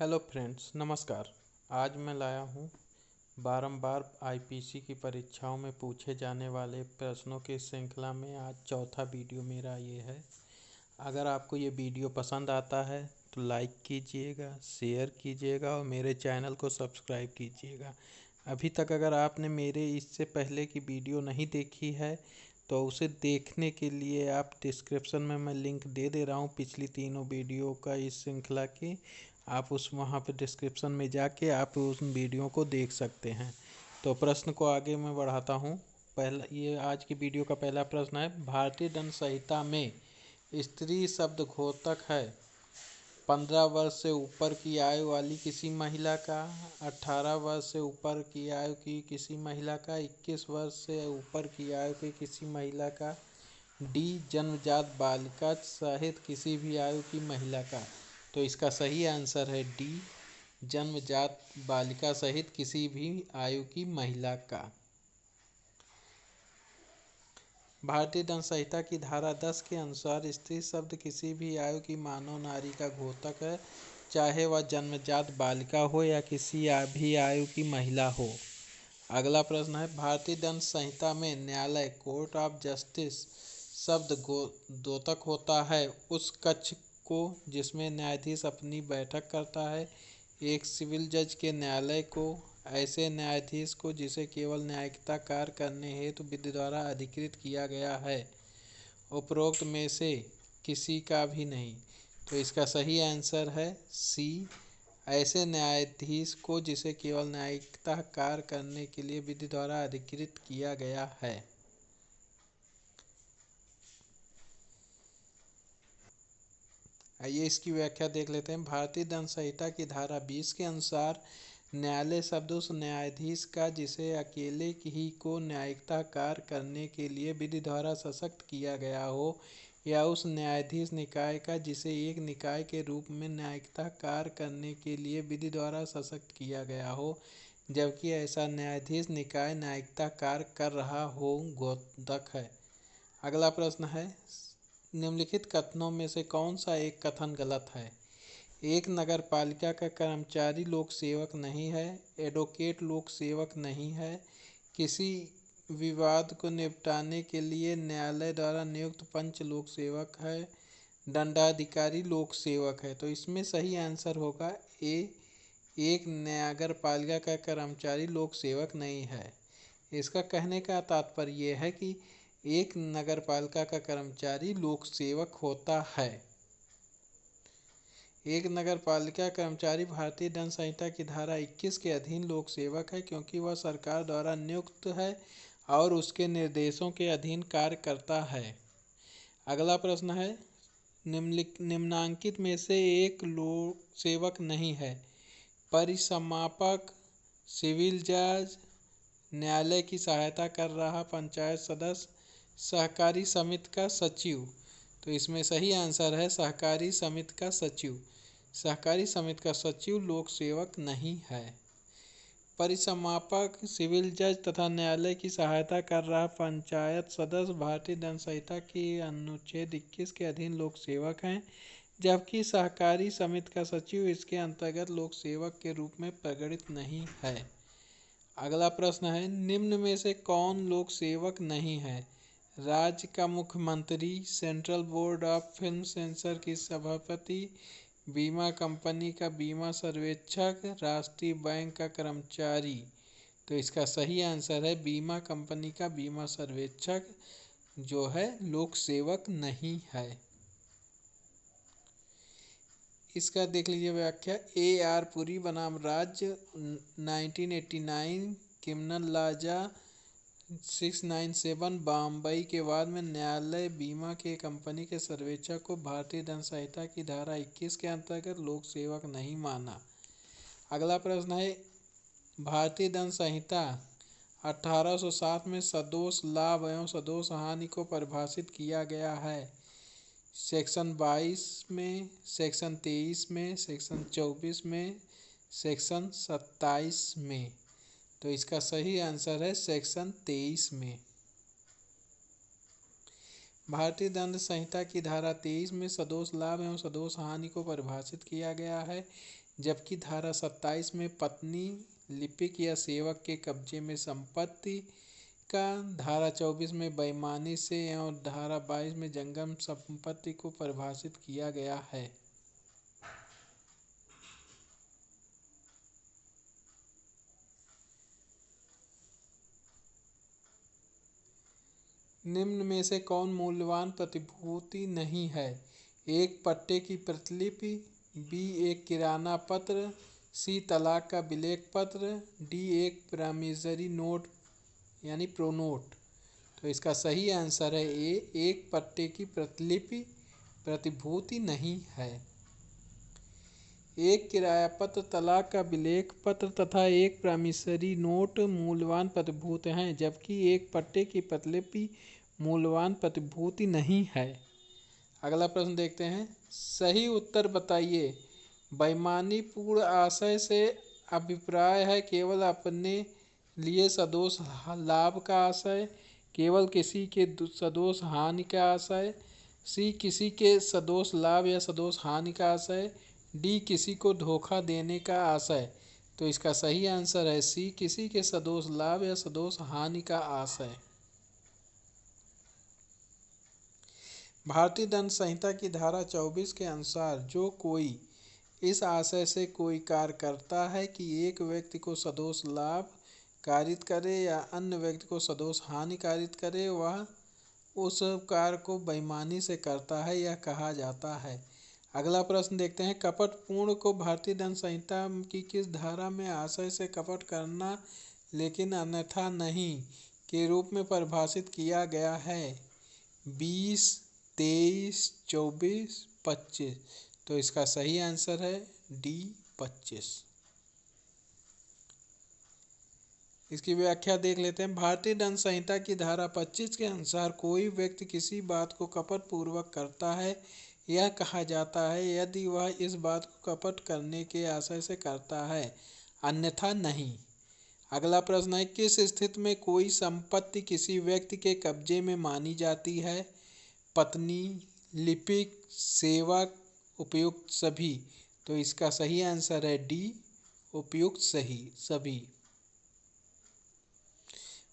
Hello friends, नमस्कार। आज मैं लाया हूँ बारंबार आईपीसी की परीक्षाओं में पूछे जाने वाले प्रश्नों की श्रृंखला में आज चौथा वीडियो मेरा ये है। अगर आपको ये वीडियो पसंद आता है तो लाइक कीजिएगा, शेयर कीजिएगा और मेरे चैनल को सब्सक्राइब कीजिएगा। अभी तक अगर आपने मेरे इससे पहले की वीडियो नहीं देखी है तो उसे देखने के लिए आप डिस्क्रिप्शन में मैं लिंक दे रहा हूँ पिछली तीनों वीडियो का, इस श्रृंखला की। आप उस वहाँ पे डिस्क्रिप्शन में जाके आप उस वीडियो को देख सकते हैं। तो प्रश्न को आगे मैं बढ़ाता हूँ। पहला ये आज की वीडियो का पहला प्रश्न है, भारतीय दंड संहिता में स्त्री शब्द घोतक है 15 वर्ष से ऊपर की आयु वाली किसी महिला का, 18 वर्ष से ऊपर की आयु की किसी महिला का, 21 वर्ष से ऊपर की आयु की किसी महिला का, डी जन्मजात बालिका सहित किसी भी आयु की महिला का। तो इसका सही आंसर है डी जन्मजात बालिका सहित किसी भी आयु की महिला का। भारतीय दंड संहिता की धारा 10 के अनुसार स्त्री शब्द किसी भी आयु की मानव नारी का घोतक है, चाहे वह जन्मजात बालिका हो या किसी भी आयु की महिला हो। अगला प्रश्न है, भारतीय दंड संहिता में न्यायालय कोर्ट ऑफ जस्टिस शब्द द्योतक होता है उस कक्ष को जिसमें न्यायाधीश अपनी बैठक करता है, एक सिविल जज के न्यायालय को, ऐसे न्यायाधीश को जिसे केवल न्यायिकता कार्य करने हेतु विधि द्वारा अधिकृत किया गया है, उपरोक्त में से किसी का भी नहीं। तो इसका सही आंसर है सी, ऐसे न्यायाधीश को जिसे केवल न्यायिकता कार्य करने के लिए विधि द्वारा अधिकृत किया गया है। आइए इसकी व्याख्या देख लेते हैं। भारतीय दंड संहिता की धारा 20 के अनुसार न्यायालय शब्द उस न्यायाधीश का जिसे अकेले ही को न्यायिकता कार्य करने के लिए विधि द्वारा सशक्त किया गया हो, या उस न्यायाधीश निकाय का जिसे एक निकाय के रूप में न्यायिकता कार्य करने के लिए विधि द्वारा सशक्त किया गया हो, जबकि ऐसा न्यायाधीश निकाय न्यायिकता कार्य कर रहा हो, घोतक है। अगला प्रश्न है, निम्नलिखित कथनों में से कौन सा एक कथन गलत है? एक नगर पालिका का कर्मचारी लोक सेवक नहीं है, एडवोकेट लोक सेवक नहीं है, किसी विवाद को निपटाने के लिए न्यायालय द्वारा नियुक्त पंच लोक सेवक है, दंडाधिकारी लोक सेवक है। तो इसमें सही आंसर होगा ए, एक नगर पालिका का कर्मचारी लोक सेवक नहीं है। इसका कहने का तात्पर्य यह है कि एक नगरपालिका का कर्मचारी लोक सेवक होता है। एक नगरपालिका कर्मचारी भारतीय दंड संहिता की धारा 21 के अधीन लोक सेवक है, क्योंकि वह सरकार द्वारा नियुक्त है और उसके निर्देशों के अधीन कार्य करता है। अगला प्रश्न है, निम्नांकित में से एक लोक सेवक नहीं है? परिसमापक, सिविल जज, न्यायालय की सहायता कर रहा पंचायत सदस्य, सहकारी समिति का सचिव। तो इसमें सही आंसर है सहकारी समिति का सचिव। सहकारी समिति का सचिव लोक सेवक नहीं है। परिसमापक, सिविल जज तथा न्यायालय की सहायता कर रहा पंचायत सदस्य भारतीय दंड संहिता की अनुच्छेद 21 के अधीन लोक सेवक हैं, जबकि सहकारी समिति का सचिव इसके अंतर्गत लोक सेवक के रूप में परिगणित नहीं है। अगला प्रश्न है, निम्न में से कौन लोक सेवक नहीं है? राज्य का मुख्यमंत्री, central board of film sensor की सभापति, बीमा कंपनी का बीमा सर्वेक्षक, राष्ट्रीय बैंक का कर्मचारी। तो इसका सही आंसर है बीमा कंपनी का बीमा सर्वेक्षक जो है लोक सेवक नहीं है। इसका देख लीजिए व्याख्या। ए आर पुरी बनाम राज्य 1989, क्रिमिनल लाजा 697, बम्बई के बाद में न्यायालय बीमा के कंपनी के सर्वेक्षक को भारतीय दंड संहिता की धारा 21 के अंतर्गत लोक सेवक नहीं माना। अगला प्रश्न है, भारतीय दंड संहिता 1807 में सदोष लाभ एवं सदोष हानि को परिभाषित किया गया है। सेक्शन 22 में, सेक्शन 23 में, सेक्शन 24 में, सेक्शन 27 में। तो इसका सही आंसर है सेक्शन 23 में। भारतीय दंड संहिता की धारा 23 में सदोष लाभ एवं सदोष हानि को परिभाषित किया गया है, जबकि धारा 27 में पत्नी, लिपिक या सेवक के कब्जे में संपत्ति का, धारा 24 में बेईमानी से एवं धारा 22 में जंगम संपत्ति को परिभाषित किया गया है। निम्न में से कौन मूल्यवान प्रतिभूति नहीं है? एक पट्टे की प्रतिलिपि, बी एक किराना पत्र, सी तलाक का विलेख पत्र, डी एक प्रॉमिसरी नोट यानी प्रोनोट। तो इसका सही आंसर है ए, एक पट्टे की प्रतिलिपि प्रतिभूति नहीं है। एक किराया पत्र, तलाक का विलेख पत्र तथा एक प्रॉमिसरी नोट मूल्यवान प्रतिभूति हैं, जबकि एक पट्टे की प्रतिलिपि मूल्यवान प्रतिभूति नहीं है। अगला प्रश्न देखते हैं। सही उत्तर बताइए। बेईमानीपूर्ण आशय से अभिप्राय है केवल अपने लिए सदोष लाभ का आशय, केवल किसी के सदोष हानि का आशय, सी किसी के सदोष लाभ या सदोष हानि का आशय, डी किसी को धोखा देने का आशय। तो इसका सही आंसर है सी, किसी के सदोष लाभ या सदोष हानि का आशय। भारतीय दंड संहिता की धारा 24 के अनुसार जो कोई इस आशय से कोई कार्य करता है कि एक व्यक्ति को सदोष लाभ कारित करे या अन्य व्यक्ति को सदोष हानि कारित करे, वह उस कार्य को बेईमानी से करता है, यह कहा जाता है। अगला प्रश्न देखते हैं। कपटपूर्ण को भारतीय दंड संहिता की किस धारा में आशय से कपट करना लेकिन अन्यथा नहीं के रूप में परिभाषित किया गया है? 20, 23, 24, 25। तो इसका सही आंसर है डी 25। इसकी व्याख्या देख लेते हैं। भारतीय दंड संहिता की धारा 25 के अनुसार कोई व्यक्ति किसी बात को कपट पूर्वक करता है, यह कहा जाता है यदि वह इस बात को कपट करने के आशय से करता है, अन्यथा नहीं। अगला प्रश्न है। किस स्थिति में कोई संपत्ति किसी व्यक्ति के कब्जे में मानी जाती है? पत्नी, लिपिक, सेवक, उपयुक्त सभी। तो इसका सही आंसर है डी, उपयुक्त सभी।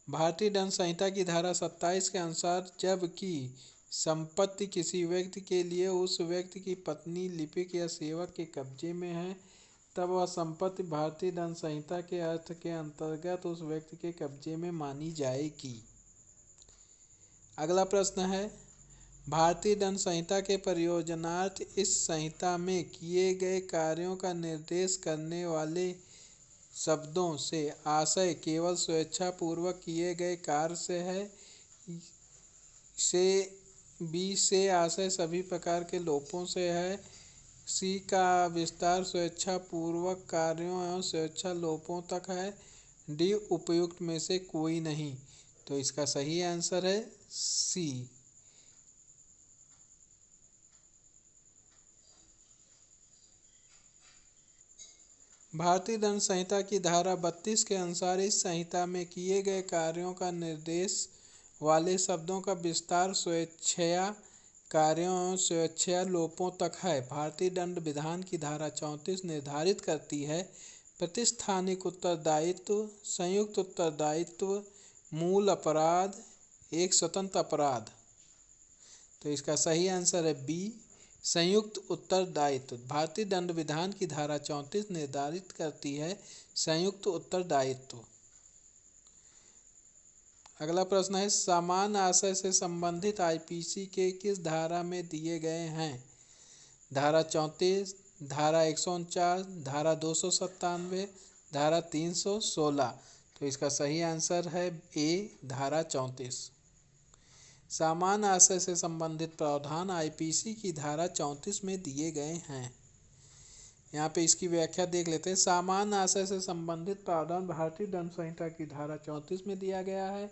भारतीय दंड संहिता की धारा 27 के अनुसार जबकि संपत्ति किसी व्यक्ति के लिए उस व्यक्ति की पत्नी, लिपिक या सेवक के कब्जे में है, तब वह संपत्ति भारतीय दंड संहिता के अर्थ के अंतर्गत उस व्यक्ति के कब्जे में मानी जाएगी। अगला प्रश्न है। भारतीय दंड संहिता के प्रयोजनार्थ इस संहिता में किए गए कार्यों का निर्देश करने वाले शब्दों से आशय केवल स्वेच्छापूर्वक किए गए कार्य से है, से बी से आशय सभी प्रकार के लोपों से है, सी का विस्तार स्वेच्छापूर्वक कार्यों एवं स्वेच्छा लोपों तक है, डी उपयुक्त में से कोई नहीं। तो इसका सही आंसर है सी। भारतीय दंड संहिता की धारा 32 के अनुसार इस संहिता में किए गए कार्यों का निर्देश वाले शब्दों का विस्तार स्वेच्छया कार्यों एवं स्वेच्छया लोपों तक है। भारतीय दंड विधान की धारा 34 निर्धारित करती है प्रतिस्थानिक उत्तरदायित्व, संयुक्त उत्तरदायित्व, मूल अपराध, एक स्वतंत्र अपराध। तो इसका सही आंसर है बी, संयुक्त उत्तरदायित्व। भारतीय दंड विधान की धारा 34 निर्धारित करती है संयुक्त उत्तरदायित्व। अगला प्रश्न है। समान आशय से संबंधित आईपीसी के किस धारा में दिए गए हैं? धारा 34, धारा 149, धारा 297, धारा 316। तो इसका सही आंसर है ए, धारा 34। समान आशय से संबंधित प्रावधान आईपीसी की धारा 34 में दिए गए हैं। यहाँ पे इसकी व्याख्या देख लेते हैं। समान आशय से संबंधित प्रावधान भारतीय दंड संहिता की धारा 34 में दिया गया है।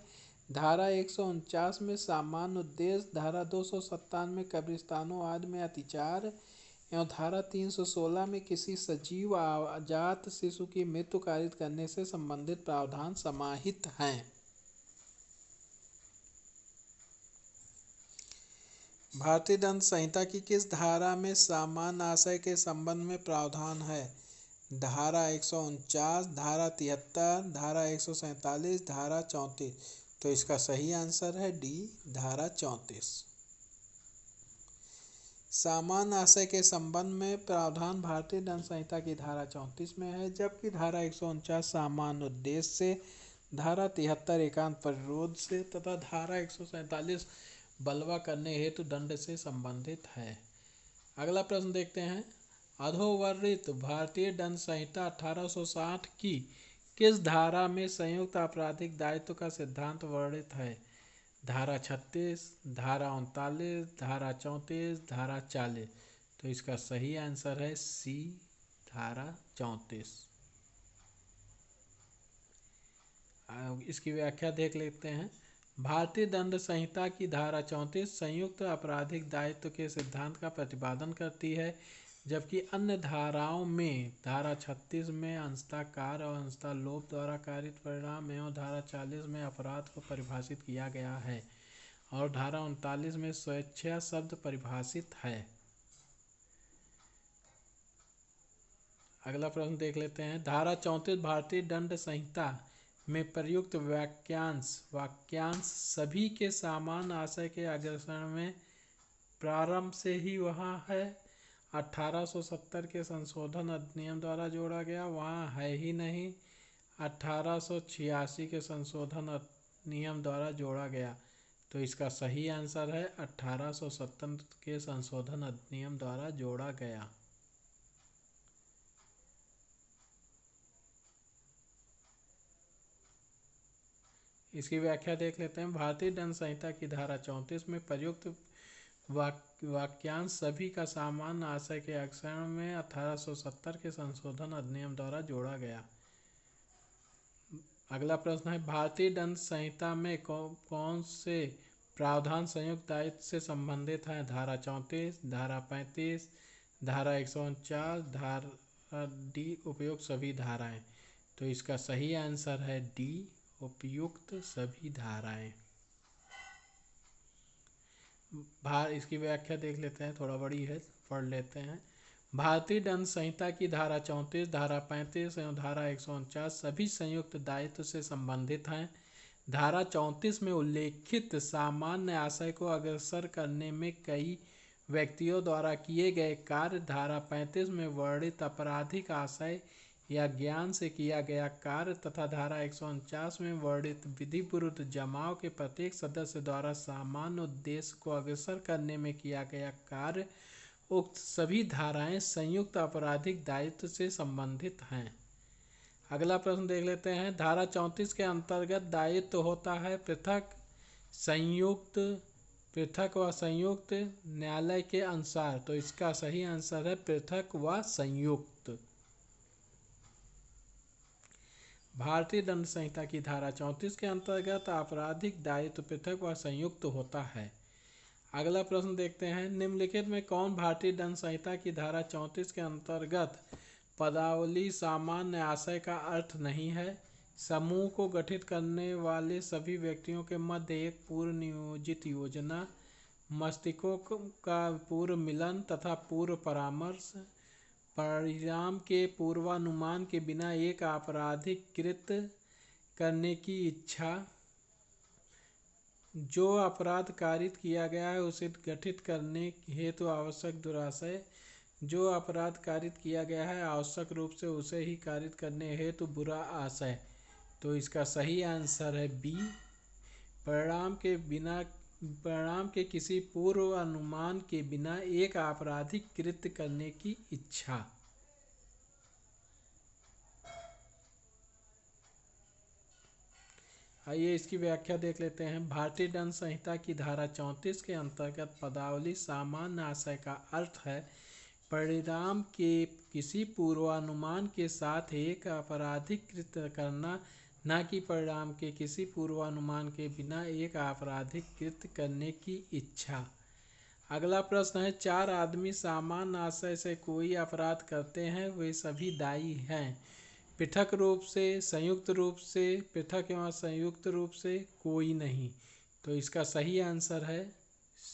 धारा 149 में सामान्य उद्देश्य, धारा 297 में कब्रिस्तानों आदि में अतिचार एवं धारा 316 में किसी सजीव जात शिशु की मृत्यु कारित करने से संबंधित प्रावधान समाहित हैं। भारतीय दंड संहिता की किस धारा में सामान्य आशय के संबंध में प्रावधान है? धारा 149, धारा 73, धारा 147, धारा 34। तो इसका सही आंसर है डी, धारा 34। सामान्य आशय के संबंध में प्रावधान भारतीय दंड संहिता की धारा 34 में है, जबकि धारा 149 सामान्य उद्देश्य से, धारा 73 एकांत परिरोध से तथा धारा 147 बलवा करने हेतु दंड से संबंधित है। अगला प्रश्न देखते हैं। अधोवर्णित भारतीय दंड संहिता 1860 की किस धारा में संयुक्त आपराधिक दायित्व का सिद्धांत वर्णित है? धारा 36, धारा 39, धारा 34, धारा 40। तो इसका सही आंसर है सी, धारा 34। इसकी व्याख्या देख लेते हैं। भारतीय दंड संहिता की धारा 34 संयुक्त आपराधिक दायित्व के सिद्धांत का प्रतिपादन करती है, जबकि अन्य धाराओं में धारा 36 में अंशतः कार्य और अंशतः लोभ द्वारा कारित परिणाम एवं धारा 40 में अपराध को परिभाषित किया गया है और धारा 39 में स्वेच्छा शब्द परिभाषित है। अगला प्रश्न देख लेते हैं। धारा 34 भारतीय दंड संहिता में प्रयुक्त वाक्यांश सभी के समान आशय के अग्रसरण में प्रारंभ से ही वहाँ है। 1870 के संशोधन अधिनियम द्वारा जोड़ा गया, वहाँ है ही नहीं। 1886 के संशोधन अधिनियम द्वारा जोड़ा गया। तो इसका सही आंसर है 1870 के संशोधन अधिनियम द्वारा जोड़ा गया। इसकी व्याख्या देख लेते हैं। भारतीय दंड संहिता की धारा 34 में प्रयुक्त वाक्यांश सभी का सामान्य आशय के अग्रसरण में 1870 के संशोधन अधिनियम द्वारा जोड़ा गया। अगला प्रश्न है। भारतीय दंड संहिता में कौन से प्रावधान संयुक्त दायित्व से संबंधित हैं? धारा 34, धारा 35, धारा 149, धारा डी उपयुक्त सभी धाराएं। तो इसका सही आंसर है डी, उपयुक्त सभी धाराएं। इसकी व्याख्या देख लेते हैं, थोड़ा बड़ी है, पढ़ लेते हैं। भारतीय दंड संहिता की धारा 34, धारा 35 एवं धारा 149 सभी संयुक्त दायित्व से संबंधित हैं। धारा 34 में उल्लेखित सामान्य आशय को अग्रसर करने में कई व्यक्तियों द्वारा किए गए कार्य, धारा 35 में वर्णित आपराधिक आशय या ज्ञान से किया गया कार्य तथा धारा 149 में वर्णित विधि विरुद्ध जमाव के प्रत्येक सदस्य द्वारा सामान्य उद्देश्य को अग्रसर करने में किया गया कार्य, उक्त सभी धाराएं संयुक्त आपराधिक दायित्व से संबंधित हैं। अगला प्रश्न देख लेते हैं। धारा 34 के अंतर्गत दायित्व होता है पृथक, संयुक्त, पृथक व संयुक्त न्यायालय के अनुसार। तो इसका सही आंसर है पृथक व संयुक्त। भारतीय दंड संहिता की धारा 34 के अंतर्गत आपराधिक दायित्व पृथक व संयुक्त होता है। अगला प्रश्न देखते हैं। निम्नलिखित में कौन भारतीय दंड संहिता की धारा 34 के अंतर्गत पदावली सामान्य आशय का अर्थ नहीं है? समूह को गठित करने वाले सभी व्यक्तियों के मध्य एक पूर्व नियोजित योजना, मस्तिष्कों का पूर्व मिलन तथा पूर्व परामर्श, परिणाम के पूर्वानुमान के बिना एक आपराधिक कृत्य करने की इच्छा, जो अपराध कारित किया गया है उसे गठित करने हेतु आवश्यक दुराशय, जो अपराध कारित किया गया है आवश्यक रूप से उसे ही कारित करने हेतु बुरा आशय। तो इसका सही आंसर है बी, परिणाम के किसी पूर्व अनुमान के बिना एक आपराधिक कृत्य करने की इच्छा। आइए इसकी व्याख्या देख लेते हैं। भारतीय दंड संहिता की धारा 34 के अंतर्गत पदावली सामान्य आशय का अर्थ है परिणाम के किसी पूर्वानुमान के साथ एक आपराधिक कृत्य करना, न कि परिणाम के किसी पूर्वानुमान के बिना एक आपराधिक कृत्य करने की इच्छा। अगला प्रश्न है। चार आदमी सामान्य आशय से कोई अपराध करते हैं, वे सभी दायी हैं। पृथक रूप से, संयुक्त रूप से, पृथक एवं संयुक्त रूप से, कोई नहीं। तो इसका सही आंसर है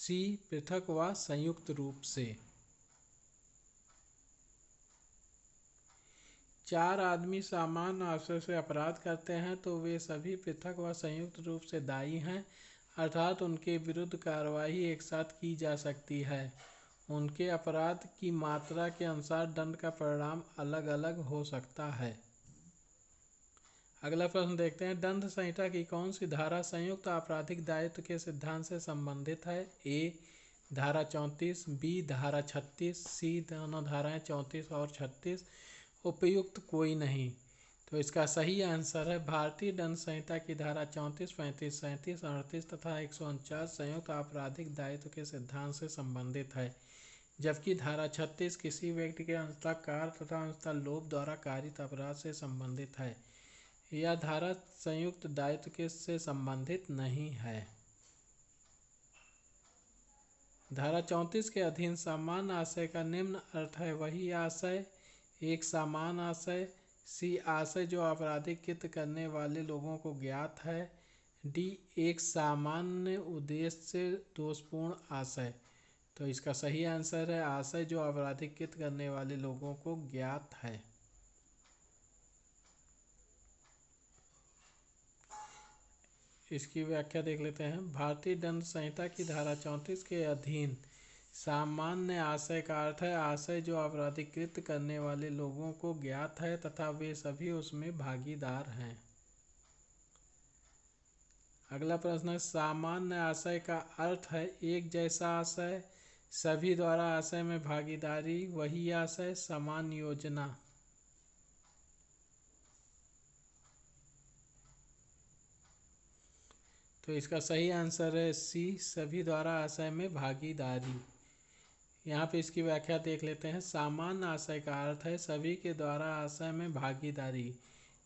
सी पृथक व संयुक्त रूप से। 4 आदमी समान आशय से अपराध करते हैं तो वे सभी पृथक व संयुक्त रूप से दायी हैं, अर्थात उनके विरुद्ध कार्रवाई एक साथ की जा सकती है। उनके अपराध की मात्रा के अनुसार दंड का परिणाम अलग अलग हो सकता है। अगला प्रश्न देखते हैं, दंड संहिता की कौन सी धारा संयुक्त आपराधिक दायित्व के सिद्धांत से संबंधित है? ए धारा 34, बी धारा 36, सी दोनों धाराएं 34 और 36, उपयुक्त कोई नहीं। तो इसका सही आंसर है भारतीय दंड संहिता की धारा 34, 35, 37, 38 तथा 149 संयुक्त आपराधिक दायित्व के सिद्धांत से संबंधित है, जबकि धारा 36 किसी व्यक्ति के अंततः कार्य तथा अंततः लोभ द्वारा कारित अपराध से संबंधित है। यह धारा संयुक्त दायित्व के से संबंधित नहीं है। धारा 34 के अधीन समान आशय का निम्न अर्थ है वही आशय, एक समान आशय, सी आशय जो आपराधिक कृत्य करने वाले लोगों को ज्ञात है, डी एक सामान्य उद्देश्य से दोषपूर्ण आशय। तो इसका सही आंसर है आशय जो आपराधिक कृत्य करने वाले लोगों को ज्ञात है। इसकी व्याख्या देख लेते हैं। भारतीय दंड संहिता की धारा 34 के अधीन सामान्य आशय का अर्थ है आशय जो आपराधिक कृत्य करने वाले लोगों को ज्ञात है तथा वे सभी उसमें भागीदार हैं। अगला प्रश्न है, सामान्य आशय का अर्थ है एक जैसा आशय, सभी द्वारा आशय में भागीदारी, वही आशय, समान योजना। तो इसका सही आंसर है सी सभी द्वारा आशय में भागीदारी। यहाँ पे इसकी व्याख्या देख लेते हैं। सामान्य आशय का अर्थ है सभी के द्वारा आशय में भागीदारी।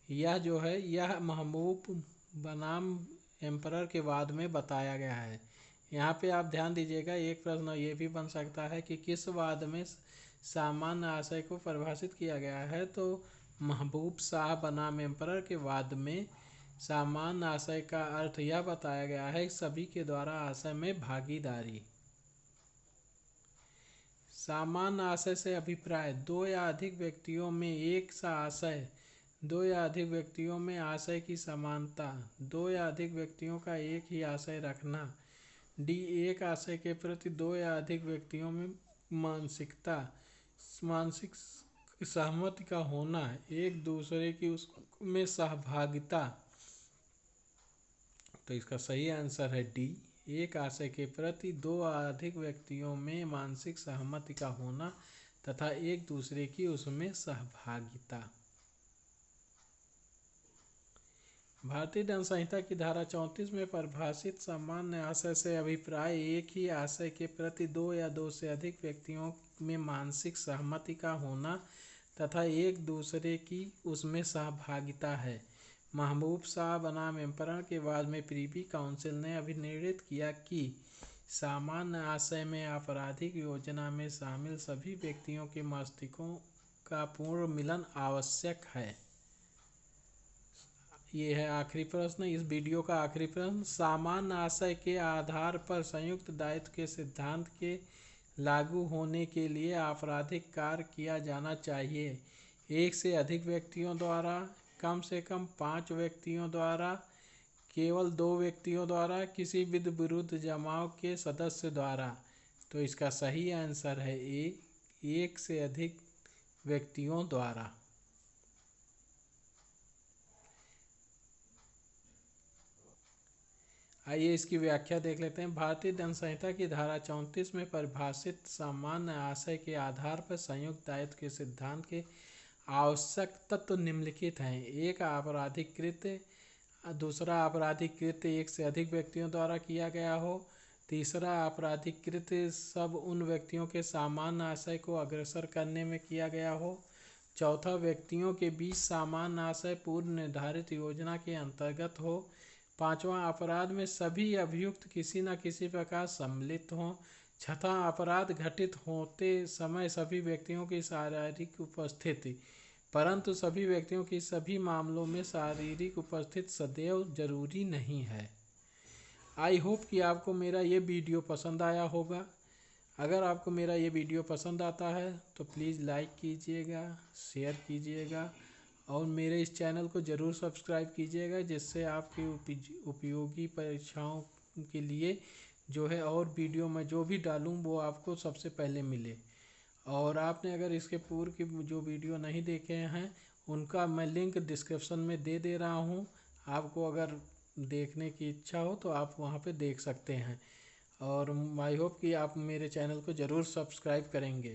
यह जो है यह महबूब बनाम एम्परर के वाद में बताया गया है। यहाँ पे आप ध्यान दीजिएगा, एक प्रश्न ये भी बन सकता है कि किस वाद में सामान्य आशय को परिभाषित किया गया है। तो महबूब शाह बनाम एम्परर के वाद में सामान्य आशय का अर्थ यह बताया गया है सभी के द्वारा आशय में भागीदारी। सामान्य आशय से अभिप्राय दो या अधिक व्यक्तियों में एक सा आशय, दो या अधिक व्यक्तियों में आशय की समानता, दो या अधिक व्यक्तियों का एक ही आशय रखना, डी एक आशय के प्रति दो या अधिक व्यक्तियों में मानसिक सहमति का होना, एक दूसरे की उसमें सहभागिता। तो इसका सही आंसर है डी एक आशय के प्रति दो या अधिक व्यक्तियों में मानसिक सहमति का होना तथा एक दूसरे की उसमें सहभागिता। भारतीय दंड संहिता की धारा 34 में परिभाषित सामान्य आशय से अभिप्राय एक ही आशय के प्रति दो या दो से अधिक व्यक्तियों में मानसिक सहमति का होना तथा एक दूसरे की उसमें सहभागिता है। महबूब शाह बनाम एम्परर के बाद में प्रीवी काउंसिल ने अभिनिर्णित किया कि सामान्य आशय में आपराधिक योजना में शामिल सभी व्यक्तियों के मस्तिष्कों का पूर्ण मिलन आवश्यक है। ये है आखिरी प्रश्न, इस वीडियो का आखिरी प्रश्न। सामान्य आशय के आधार पर संयुक्त दायित्व के सिद्धांत के लागू होने के लिए आपराधिक कार्य किया जाना चाहिए। एक से अधिक व्यक्तियों द्वारा, कम से कम 5 व्यक्तियों द्वारा, केवल 2 व्यक्तियों द्वारा, किसी विरुद्ध जमाव के सदस्य द्वारा। तो इसका सही आंसर है ए एक से अधिक व्यक्तियों द्वारा। आइए इसकी व्याख्या देख लेते हैं। भारतीय दंड संहिता की धारा 34 में परिभाषित सामान्य आशय के आधार पर संयुक्त दायित्व के सिद्धांत के आवश्यक तत्व निम्नलिखित हैं। एक आपराधिक कृत्य, दूसरा आपराधिक कृत्य एक से अधिक व्यक्तियों द्वारा किया गया हो, तीसरा आपराधिक कृत्य सब उन व्यक्तियों के सामान्य आशय को अग्रसर करने में किया गया हो, चौथा व्यक्तियों के बीच सामान्य आशय पूर्व निर्धारित योजना के अंतर्गत हो, पांचवा अपराध में सभी अभियुक्त किसी न किसी प्रकार सम्मिलित हों, छठा अपराध घटित होते समय सभी व्यक्तियों की शारीरिक उपस्थिति, परंतु सभी व्यक्तियों की सभी मामलों में शारीरिक उपस्थिति सदैव जरूरी नहीं है। आई होप कि आपको मेरा ये वीडियो पसंद आया होगा। अगर आपको मेरा ये वीडियो पसंद आता है तो प्लीज़ लाइक कीजिएगा, शेयर कीजिएगा और मेरे इस चैनल को ज़रूर सब्सक्राइब कीजिएगा, जिससे आपकी उपयोगी परीक्षाओं के लिए जो है और वीडियो मैं जो भी डालूं वो आपको सबसे पहले मिले। और आपने अगर इसके पूर्व की जो वीडियो नहीं देखे हैं उनका मैं लिंक डिस्क्रिप्शन में दे रहा हूं। आपको अगर देखने की इच्छा हो तो आप वहां पे देख सकते हैं। और आई होप कि आप मेरे चैनल को ज़रूर सब्सक्राइब करेंगे।